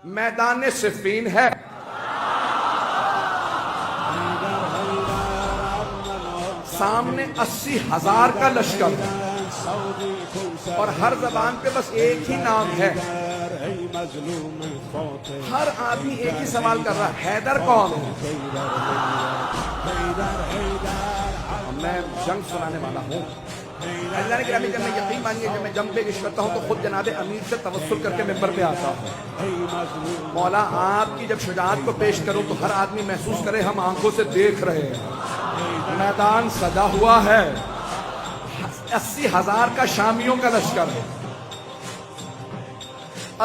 میدان صفین ہے. سامنے 80,000 کا لشکر اور ہر زبان پہ بس ایک ہی نام ہے. ہر آدمی ایک ہی سوال کر رہا ہے، حیدر کون ہے؟ میں جنگ سنانے والا ہوں. اللہ نے گرامی جب میں یقین مانیے جب میں جنگ پہ عشق کرتا ہوں تو خود جناب امیر سے توسل کر کے ممبر پہ آتا ہوں. مولا آپ کی جب شجاعت کو پیش کروں تو ہر آدمی محسوس کرے ہم آنکھوں سے دیکھ رہے ہیں. میدان سجا ہوا ہے، 80,000 کا شامیوں کا لشکر ہے.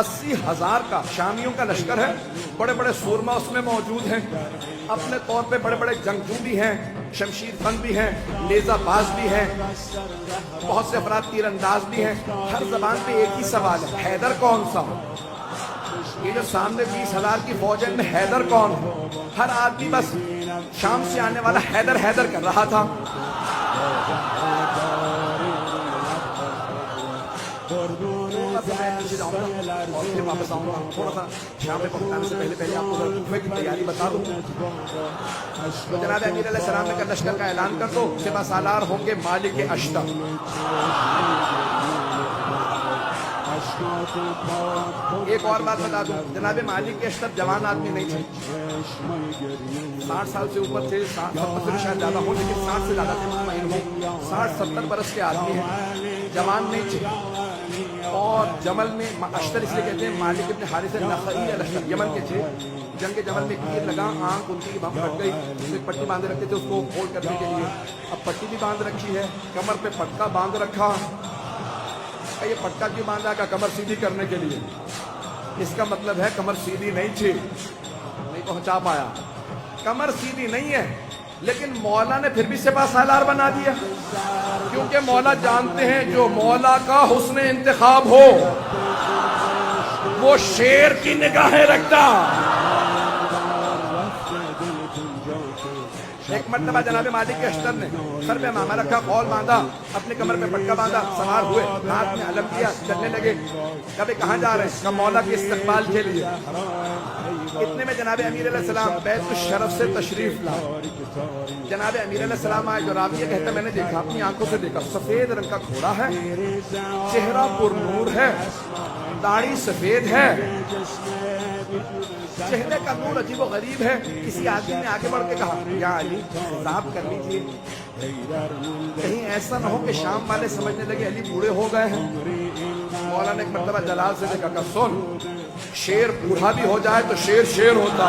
80,000 کا شامیوں کا لشکر ہے. بڑے بڑے سورما اس میں موجود ہیں، اپنے طور پہ بڑے بڑے جنگجو بھی ہیں، شمشیر بند بھی ہیں، نیزہ باز بھی ہیں، بہت سے افراد تیر انداز بھی ہیں. ہر زبان پہ ایک ہی سوال ہے، حیدر کون سا؟ یہ جو سامنے 20,000 کی فوج ہے، میں حیدر کون ہے؟ ہر آدمی بس شام سے آنے والا حیدر حیدر کر رہا تھا. اور پھر واپس آؤں گا. تھوڑا سا شام میں پہنچانے سے پہلے آپ کو دفعے کی تیاری بتا دوں. تو جناب امیر علیہ السلام نے کل لشکر کا اعلان کر دو، سپہ سالار ہوں گے مالک اشتر. ایک اور بات بتا دوں، جناب مالک اشتر جوان آدمی نہیں تھے، 60 سال سے اوپر تھے، 70 سے شاید زیادہ ہو، لیکن 60 سے زیادہ تھے. 60-70 برس کے آدمی ہیں، جوان نہیں تھے. اور جمل میں اشتر اس لیے کہتے ہیں مالک ابن حارث نخعی الاشتر، یمن کے تھے. جنگ جمل میں تیر لگا، آنکھ ان کی بم پھٹ گئی. ایک پٹی باندھے رکھتے تھے اس کو ہولڈ کرنے کے لیے. اب پٹی بھی باندھ رکھی ہے، کمر پہ پٹکا باندھ رکھا. یہ پٹکا کیوں باندھا؟ کا کمر سیدھی کرنے کے لیے. اس کا مطلب ہے کمر سیدھی نہیں تھی. نہیں پہنچا پایا. کمر سیدھی نہیں ہے، لیکن مولا نے پھر بھی سپہ سالار بنا دیا، کیونکہ مولا جانتے ہیں جو مولا کا حسن انتخاب ہو وہ شیر کی نگاہیں رکھتا. ایک مرتبہ جناب مالک اشتر نے سر پہ امامہ رکھا، قول باندھا، اپنے کمر پہ پٹکا باندھا، سوار ہوئے، ہاتھ میں علم کیا، چلنے لگے. کبھی کہاں جا رہے ہیں؟ کہ مولا کے استقبال کے لیے. اتنے میں جناب امیر علیہ السلام بیت الشرف سے تشریف لائے. جناب امیر علیہ السلام آئے. جو راویہ کہتا میں نے دیکھا، اپنی آنکھوں سے دیکھا، سفید رنگ کا گھوڑا ہے، چہرہ پر نور ہے، داڑھی سفید ہے، چہرے کا نور عجیب و غریب ہے. کسی آدمی نے آگے بڑھ کے کہا یا علی حساب کر لیجیے، کہیں ایسا نہ ہو کہ شام والے سمجھنے لگے علی بوڑھے ہو گئے ہیں. مولا نے ایک مرتبہ جلال سے دیکھا کہ سن، شیر بوڑھا بھی ہو جائے تو شیر شیر ہوتا.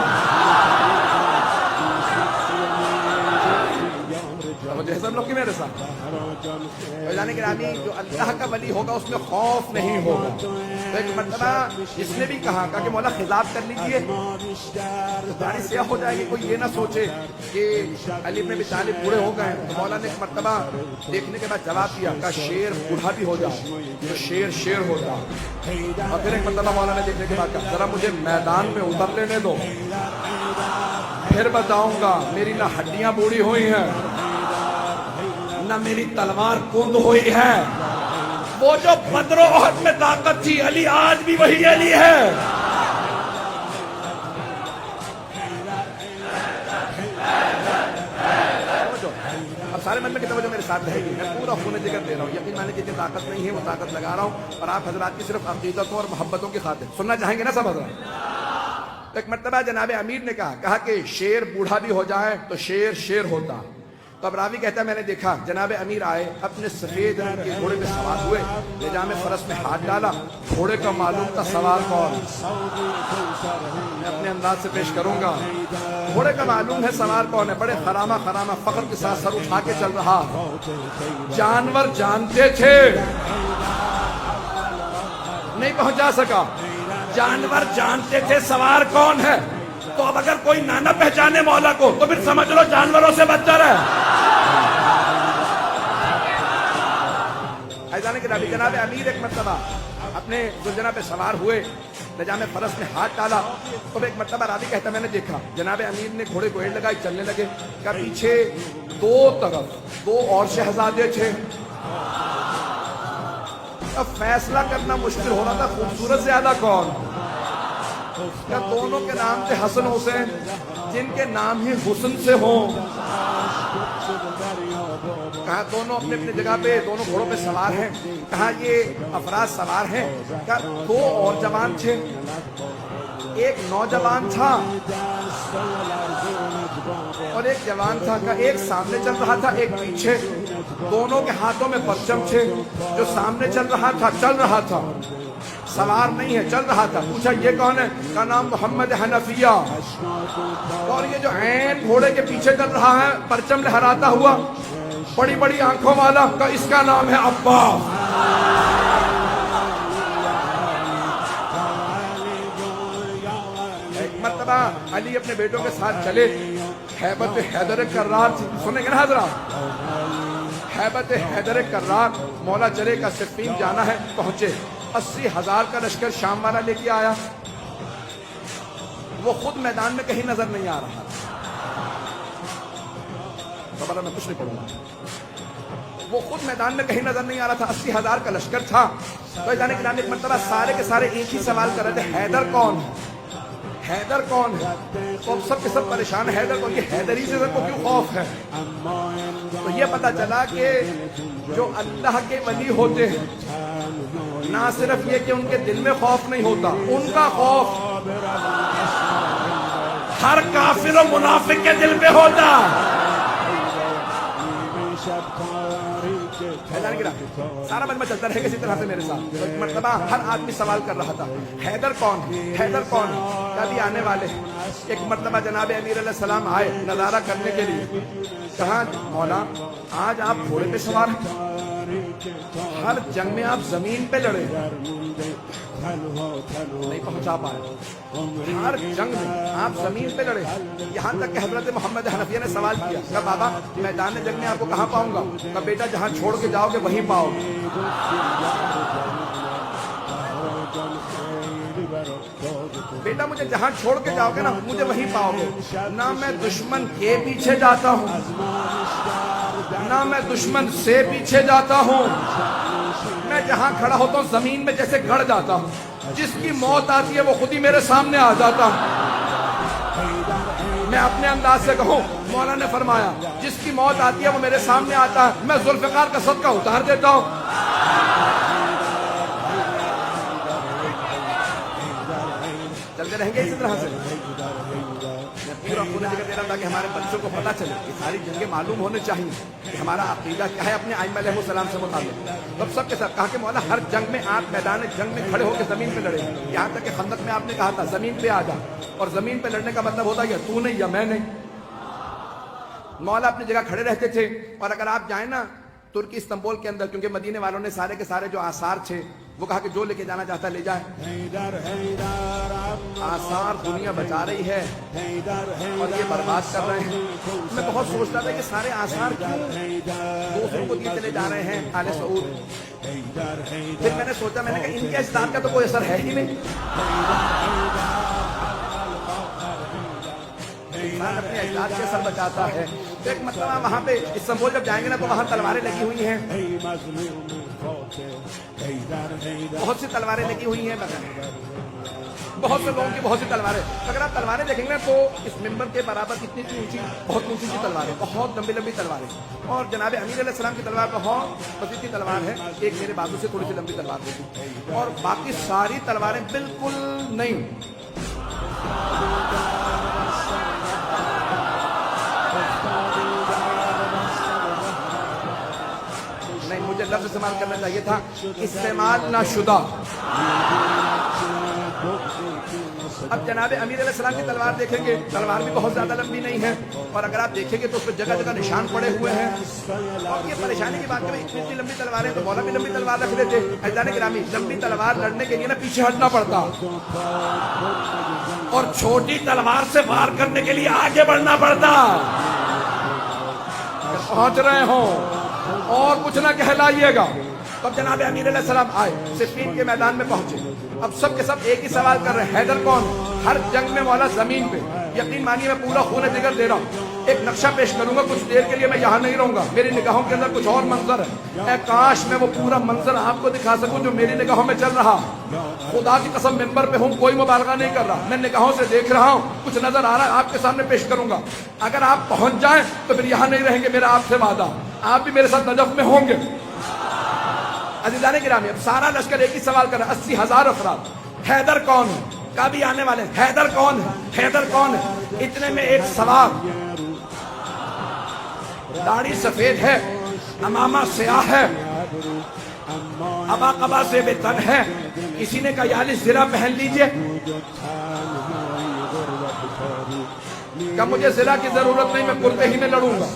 سب لوگ کی میرے ساتھ جانے کے رامی جو اللہ کا ولی ہوگا اس میں خوف نہیں ہوگا. تو ایک مرتبہ اس نے بھی کہا کہ مولا خطاب کر لیجئے، داڑھی سیاہ ہو جائے گی، کوئی یہ نہ سوچے کہ علی بن ابی طالب بوڑھے ہو گئے. تو مولا نے ایک مرتبہ دیکھنے کے بعد جواب دیا کہ شیر بوڑھا بھی ہو جائے تو شیر شیر ہوتا. اور پھر ایک مرتبہ مولا نے دیکھنے کے بعد کہا ذرا مجھے میدان میں اتر لینے دو، پھر بتاؤں گا. میری نہ ہڈیاں بوڑھی ہوئی ہیں نہ میری تلوار کند ہوئی ہے. وہ جو بدر و احد میں طاقت تھی، علی آج بھی وہی علی ہے. اب سارے من میں کتنا میرے ساتھ رہے گی، میں پورا خون جگر دے رہا ہوں. یقین مانے جتنی طاقت نہیں ہے وہ طاقت لگا رہا ہوں، اور آپ حضرات کی صرف عقیدتوں اور محبتوں کی خاطر سننا چاہیں گے نا سب حضرات. ایک مرتبہ جناب امیر نے کہا کہ شیر بوڑھا بھی ہو جائے تو شیر شیر ہوتا. تو اب راوی کہتا ہے میں نے دیکھا جناب امیر آئے، اپنے سفید رنگ کے گھوڑے پہ سوار ہوئے، نظام فرس میں ہاتھ ڈالا. گھوڑے کا معلوم تھا سوار کون، میں اپنے انداز سے پیش کروں گا. گھوڑے کا معلوم ہے سوار کون ہے. بڑے خرامہ خرامہ فخر کے ساتھ سر اٹھا کے چل رہا. جانور جانتے تھے، نہیں پہنچا سکا. جانور جانتے تھے سوار کون ہے. تو اب اگر کوئی نہ پہچانے مولا کو تو پھر سمجھ لو جانوروں سے بدتر ہے. ایزانے کے نبی جناب امیر ایک مرتبہ اپنے زلجنہ پہ سوار ہوئے، نظام فرس میں ہاتھ ڈالا. تو ایک مرتبہ راوی کہتا میں نے دیکھا جناب امیر نے گھوڑے کو ایڑ لگائی، چلنے لگے. کہ پیچھے دو طرف دو اور شہزادے تھے. اب فیصلہ کرنا مشکل ہو رہا تھا خوبصورت زیادہ کون. کیا دونوں کے نام تھے حسن حسین، جن کے نام ہی حسن سے ہوں؟ کہا دونوں اپنے اپنے جگہ پہ دونوں گھوڑوں پہ سوار ہیں، کہا یہ افراد سوار ہیں، کہا دو اور جوان تھے، ایک نوجوان تھا اور ایک جوان تھا، کہا ایک سامنے چل رہا تھا ایک پیچھے، دونوں کے ہاتھوں میں پرچم تھے، جو سامنے چل رہا تھا سوار نہیں ہے، چل رہا تھا، پوچھا یہ کون ہے؟ کا نام محمد حنفیہ، اور یہ جو عین گھوڑے کے پیچھے چل رہا ہے پرچم لہراتا ہوا بڑی بڑی آنکھوں والا، کا اس کا نام ہے عباس۔ ایک مرتبہ علی اپنے بیٹوں کے ساتھ چلے، ہیبت حیدر کرار تھی، سنیں گے نا حضرات، ہیبت حیدر کرار، مولا چلے کا صفین جانا ہے، پہنچے، 80,000 کا لشکر شام والا لے کے آیا، وہ خود میدان میں کہیں نظر نہیں آ رہا، خبر میں کچھ نہیں پڑھوں گا، وہ خود میدان میں کہیں نظر نہیں آ رہا تھا، 80,000 کا لشکر تھا، تو جانے کے نام ایک مرتبہ سارے کے سارے ایک ہی سوال کر رہے تھے، حیدر کون ہے؟ حیدر کون ہے؟ تو سب کے سب پریشان، حیدر کون؟ یہ حیدری سے سب کو کیوں خوف ہے؟ تو یہ پتا چلا کہ جو اللہ کے ولی ہوتے ہیں، نہ صرف یہ کہ ان کے دل میں خوف نہیں ہوتا، ان کا خوف ہر کافر و منافق کے دل میں ہوتا۔ سارا مجمع چلتا رہے گا اسی طرح سے میرے ساتھ، تو ایک مرتبہ ہر آدمی سوال کر رہا تھا، حیدر کون ہے؟ حیدر کون ہے؟ کبھی آنے والے ہیں۔ ایک مرتبہ جناب امیر علیہ السلام آئے نظارہ کرنے کے لیے، کہا مولا آج آپ گھوڑے پہ سوار ہیں، ہر جنگ میں آپ زمین پہ لڑے، نہیں پہنچا پائے، ہر جنگ میں آپ زمین پہ لڑے، یہاں تک کہ حضرت محمد حنفیہ نے سوال کیا، کہا بابا میدان جنگ میں آپ کو کہاں پاؤں گا؟ کہا بیٹا جہاں چھوڑ کے جاؤ گے وہیں پاؤ گے۔ بیٹا مجھے جہاں چھوڑ کے جاؤ گے نا مجھے وہیں پاؤ گے، نہ میں دشمن کے پیچھے جاتا ہوں نہ میں دشمن سے پیچھے جاتا ہوں، میں جہاں کھڑا ہوتا ہوں زمین میں جیسے گڑ جاتا ہوں، جس کی موت آتی ہے وہ خود ہی میرے سامنے آ جاتا ہوں۔ میں اپنے انداز سے کہوں، مولا نے فرمایا جس کی موت آتی ہے وہ میرے سامنے آتا ہے، میں ذوالفقار کا صدقہ اتار دیتا ہوں۔ چلتے رہیں گے اسی طرح سے، پورا پورا ذکر دے رہا تھا کہ ہمارے بچوں کو پتہ چلے کہ ساری جنگیں معلوم ہونے چاہیے کہ ہمارا عقیدہ کیا ہے اپنے ائمہ علیہ السلام سے متعلق۔ تب سب کے ساتھ کہا کہ مولا ہر جنگ میں آپ میدان جنگ میں کھڑے ہو کے زمین پہ لڑے، یہاں تک کہ خندق میں آپ نے کہا تھا زمین پہ آ جا، اور زمین پہ لڑنے کا مطلب ہوتا ہے تو نہیں یا میں نہیں۔ مولا اپنی جگہ کھڑے رہتے تھے، اور اگر آپ جائیں نا ترکی استنبول کے اندر، کیونکہ مدینے والوں نے سارے کے سارے جو آثار تھے وہ کہا کہ جو لے کے جانا چاہتا ہے لے جائے، آثار دنیا بچا رہی ہے اور یہ برباد کر رہے ہیں۔ میں بہت سوچتا تھا کہ سارے آثار کیوں دوسروں کو دیے چلے جا رہے ہیں آل سعود، پھر میں نے سوچا، میں نے کہا ان کے اجداد کا تو کوئی اثر ہے ہی نہیں، انسان اپنے اجداد کے اثر بچاتا ہے۔ تو ایک مرتبہ وہاں پہ استنبول جب جائیں گے نا تو وہاں تلواریں لگی ہوئی ہیں، بہت سی تلواریں لگی ہوئی ہیں، بہت سے لوگوں کی بہت سی تلواریں، اگر آپ تلواریں دیکھیں گے تو اس ممبر کے برابر کتنی اونچی، بہت اونچی سی تلواریں، بہت لمبی لمبی تلواریں، اور جناب امیر علیہ السلام کی تلوار بہت وسیع سی تلوار ہے، ایک میرے بازو سے تھوڑی سی لمبی تلوار ہوتی، اور باقی ساری تلواریں بالکل نہیں۔ نہیں، مجھے لفظ استعمال کرنا چاہیے تھا استعمال نہ شدہ۔ اب جناب امیر علیہ السلام کی تلوار دیکھیں گے، تلوار بھی بہت زیادہ لمبی نہیں ہے، اور اگر آپ دیکھیں گے تو اس پہ جگہ جگہ نشان پڑے ہوئے ہیں، اور یہ پریشانی کی بات ہے اتنی لمبی تلواریں تو مولا بھی لمبی تلوار رکھ لیتے۔ عزیزان گرامی، لمبی تلوار لڑنے کے لیے نا پیچھے ہٹنا پڑتا، اور چھوٹی تلوار سے وار کرنے کے لیے آگے بڑھنا پڑتا۔ پہنچ رہے ہوں اور کچھ نہ کہلائیے گا۔ تب جناب امیر علیہ السلام آئے، صفین کے میدان میں پہنچے، اب سب کے سب ایک ہی سوال کر رہے ہیں، حیدر کون؟ ہر جنگ میں مولا زمین پہ، یقین مانیے میں پورا خون جگر دے رہا ہوں. ایک نقشہ پیش کروں گا, کچھ دیر کے لیے میں یہاں نہیں رہوں گا, میری نگاہوں کے اندر کچھ اور منظر ہے. اے کاش میں وہ پورا منظر آپ کو دکھا سکوں جو میری نگاہوں میں چل رہا. خدا کی قسم ممبر پہ ہوں, کوئی مبالغہ نہیں کر رہا, میں نگاہوں سے دیکھ رہا ہوں, کچھ نظر آ رہا ہے, آپ کے سامنے پیش کروں گا. اگر آپ پہنچ جائیں تو پھر یہاں نہیں رہیں گے, میرا آپ سے وعدہ, آپ بھی میرے ساتھ نجف میں ہوں گے. عزیزان گرامی, اب سارا لشکر ایک ہی سوال کر رہا ہے, 80,000 افراد. حیدر کون ہے؟ کبھی آنے والے, حیدر کون ہے؟ حیدر کون ہے؟ اتنے میں ایک سوال. داڑھی سفید ہے, امامہ سیاہ ہے, ابا قبا سے بے تن ہے, کسی نے کہا یعنی زرہ پہن لیجئے, کہ مجھے زرہ کی ضرورت نہیں, میں کرتے ہی میں لڑوں گا.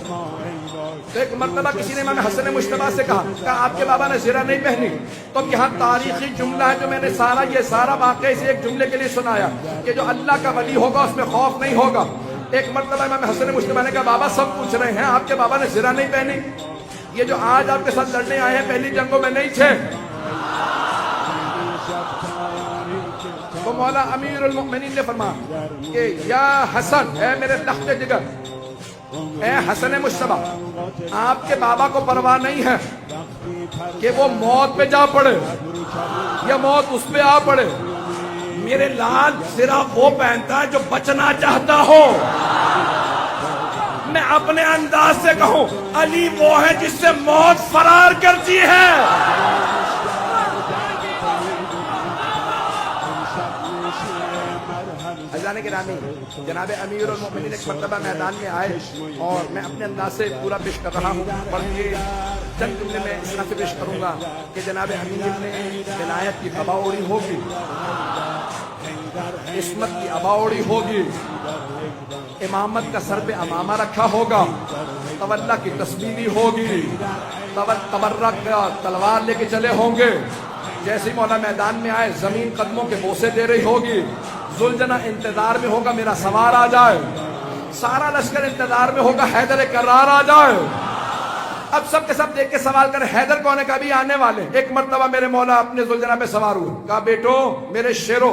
تو ایک مرتبہ کسی نے امام حسن مجتبیٰ سے کہا آپ کے بابا نے زرہ نہیں پہنی. تو اب یہاں تاریخی جملہ ہے جو میں نے یہ سارا واقعہ اسے ایک جملے کے لیے سنایا کہ جو اللہ کا ولی ہوگا اس میں خوف نہیں ہوگا. ایک مرتبہ امام حسن مجتبیٰ نے کہا بابا سب پوچھ رہے ہیں آپ کے بابا نے زرہ نہیں پہنی, یہ جو آج آپ کے ساتھ لڑنے آئے ہیں پہلی جنگوں میں نہیں تھے. تو مولا امیر المؤمنین نے فرمایا کہ یا حسن, اے میرے لخت جگر, اے حسن مجتبیٰ, آپ کے بابا کو پرواہ نہیں ہے کہ وہ موت پہ جا پڑے یا موت اس پہ آ پڑے. میرے لال زرہ وہ پہنتا ہے جو بچنا چاہتا ہو. میں اپنے انداز سے کہوں علی وہ ہے جس سے موت فرار کرتی ہے. عزیزان گرامی, جناب امیر المؤمنین ایک مرتبہ میدان میں آئے اور میں اپنے انداز سے پورا پیش کر رہا ہوں, بلکہ چند جملے میں اس طرح سے پیش کروں گا کہ جناب امیر نے ولایت کی ابا اوڑی ہوگی, عصمت کی ابا اوڑی ہوگی, امامت کا سر پہ امامہ رکھا ہوگا, تولا کی تسبیح ہوگی, تبرک کا تلوار لے کے چلے ہوں گے. جیسے مولا میدان میں آئے زمین قدموں کے بوسے دے رہی ہوگی. ذوالجناح انتظار میں ہوگا میرا سوار آ جائے, سارا لشکر انتظار میں ہوگا حیدر کرار آ جائے. اب سب کے سب دیکھ کے سوال کریں حیدر کون ہے, کبھی آنے والے. ایک مرتبہ میرے مولا اپنے ذوالجناح پہ سوار ہوئے, کہا بیٹو میرے شیرو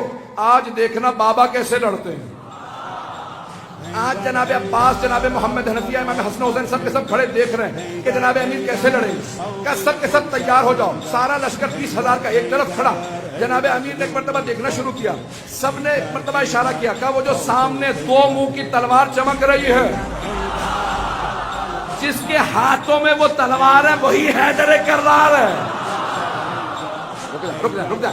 آج دیکھنا بابا کیسے لڑتے ہیں. آج جناب عباس, جناب محمد حنفیہ, امام حسن حسین سب کے سب کھڑے دیکھ رہے ہیں کہ جناب امیر کیسے لڑیں گے. کہ سب کے سب تیار ہو جاؤ. سارا لشکر 30,000 کا ایک طرف کھڑا. جناب امیر نے ایک مرتبہ دیکھنا شروع کیا, سب نے ایک مرتبہ اشارہ کیا, کہا وہ جو سامنے دو منہ کی تلوار چمک رہی ہے, جس کے ہاتھوں میں وہ تلوار ہے وہی حیدر کرار ہے. رک جا,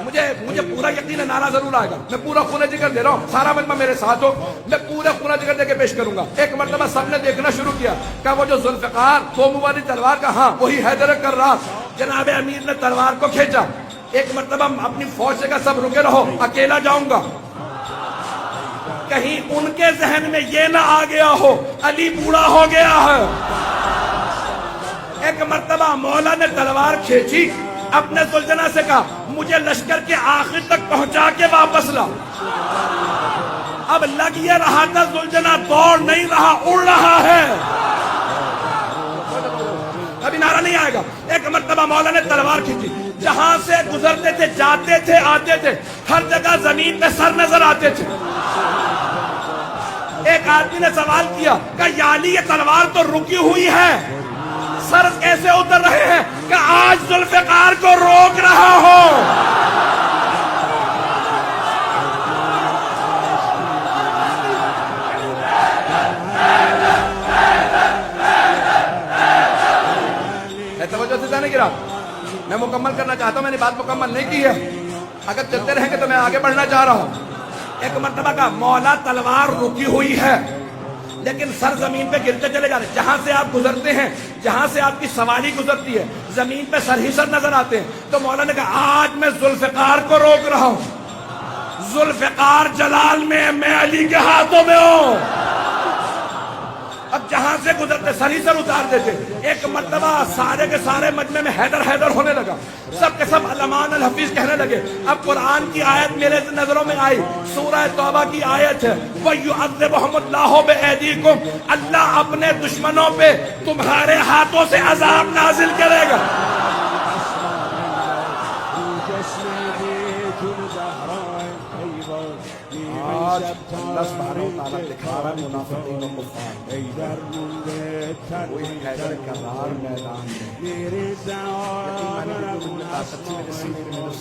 مجھے پورا یقین ہے نعرہ ضرور آئے گا. میں پورا خون جگر دے رہا ہوں, سارا مجمع میرے ساتھ ہو, میں پورا خون جگر دے کے پیش کروں گا. ایک مرتبہ سب نے دیکھنا شروع کیا, کہ وہ جو ذوالفقار دو منہ والی تلوار کا, ہاں وہی حیدر کرار. جناب امیر نے تلوار کو کھینچا. ایک مرتبہ اپنی فوج سے کہا سب رکے رہو, اکیلا جاؤں گا. کہیں ان کے ذہن میں یہ نہ آ گیا ہو علی بوڑھا ہو گیا ہے. ایک مرتبہ مولا نے تلوار کھینچی, اپنے ذوالجناح سے کہا مجھے لشکر کے آخر تک پہنچا کے واپس لا. اب لگ یہ رہا تھا ذوالجناح دوڑ نہیں رہا, اڑ رہا ہے. ابھی نعرہ نہیں آئے گا. ایک مرتبہ مولا نے تلوار کھینچی, جہاں سے گزرتے تھے, جاتے تھے, آتے تھے, ہر جگہ زمین پہ سر نظر آتے تھے. ایک آدمی نے سوال کیا کہ یا علی یہ تلوار تو رکی ہوئی ہے, سر کیسے اتر رہے ہیں؟ کہ آج ذوالفقار کو روک رہا ہو. توجہ سے جانے گرا, میں مکمل کرنا چاہتا ہوں, میں نے بات مکمل نہیں کی ہے. اگر چلتے رہیں گے تو میں آگے بڑھنا چاہ رہا ہوں. ایک مرتبہ کا مولا تلوار رکی ہوئی ہے لیکن سر زمین پہ گرتے چلے جا رہے. جہاں سے آپ گزرتے ہیں, جہاں سے آپ کی سواری گزرتی ہے, زمین پہ سر ہی سر نظر آتے ہیں. تو مولا نے کہا آج میں ذوالفقار کو روک رہا ہوں. ذوالفقار جلال میں علی کے ہاتھوں میں ہوں. اب جہاں سے گزرتے سر ہی سر اتار دیتے. ایک مرتبہ سارے کے سارے مجمع میں حیدر حیدر ہونے لگا. سب کے سب علمان الحفیظ کہنے لگے. اب قرآن کی آیت میرے نظروں میں آئی, سورہ توبہ کی آیت ہے, وَيُعَذِّبُهُمُ اللَّهُ بِأَيْدِيكُمْ, اللہ اپنے دشمنوں پہ تمہارے ہاتھوں سے عذاب نازل کرے گا. آج اللہ سبحانہ و تعالیٰ دکھا رہا ہے منافقین و کفار کوئی حیدر کرار میدان میں یقین مانی کہ جو طاقت تھی میرے سینے میں